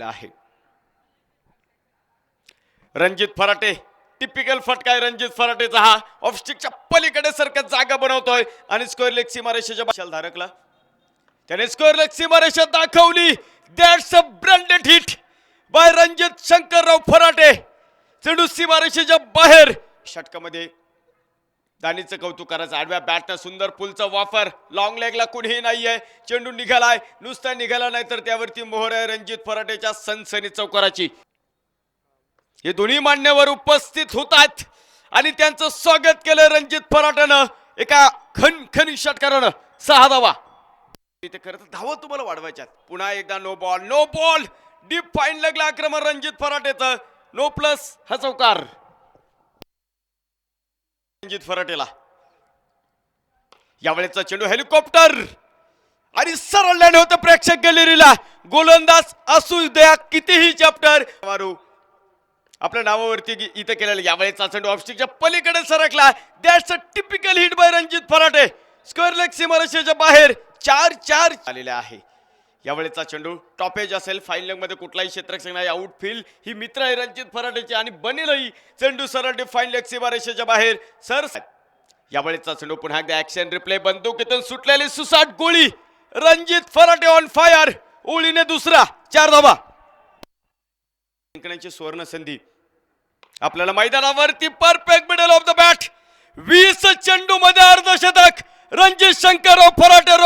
आलेला आहे. रणजित फराटे टिपिकल फटका आहे रणजित फराटेचा हा. ऑफ स्टिकच्या पलीकडे सरकत जागा बनवतोय आणि स्क्वेअर लेग सीमारेषेच्या बाहेर धारकला त्याने स्क्वेअर लेग सीमारेषा दाखवली. That's a branded hit by Ranjit Shankarrao Farate. चेंडू सीमारेषेच्या बाहेर. षटकामध्ये दानीचं कौतुक करायचं. आडव्या बॅटनं सुंदर पुलचा वापर. लॉंग लेगला कुणीही नाहीये. चेंडू निघालाय. नुसता निघाला नाही तर त्यावरती मोहर आहे रणजित फराटेच्या सनसनी चौकाराची. हे दोन्ही मान्यवर उपस्थित होतात आणि त्यांचं स्वागत केलं रणजित फराटेनं एका खणखणी षटकारानं. 6 धावा. इथे खरं तर धावा तुम्हाला वाढवायच्यात. पुन्हा एकदा नो बॉल डीप फाईन लागला आक्रमण रणजित फराटेचं. नो प्लस हा चौकार रणजित फराटेला. यावेळेचा चेंडू हेलिकॉप्टर आणि सरळ लँड होतं प्रेक्षक गॅलरीला. गोलंदाज असू द्या कितीही चॅप्टर मारू आपल्या नावावरती इथं केलेलं. यावेळेचा चेंडू ऑफस्टिकच्या पलीकडे सरकला. That's a typical hit by Ranjit Farate. Square leg सीमारेषेच्या बाहेर. 4-4 आलेले आहे. यावेळेचा चेंडू टॉपेज असेल. फाईन लेग मध्ये कुठलाही क्षेत्ररक्षक नाही. आउटफील्ड ही मित्र आहे रणजित फराटेची आणि बनेलही. चेंडू सरळ फाईन लेग सीमारेषेच्या बाहेर. सर यावेळेचा चेंडू पुन्हा एकदा ऍक्शन रिप्ले. बंदुकीतून सुटलेली सुसाट गोळी. Ranjit Farate on fire. ओळीने दुसरा. 4 धावा. जिंकण्याची सुवर्ण संधी आपल्याला मैदानावरती. Perfect middle of the bat. 20 चेंडू मध्ये अर्धशतक रणजित शंकरराव फराटे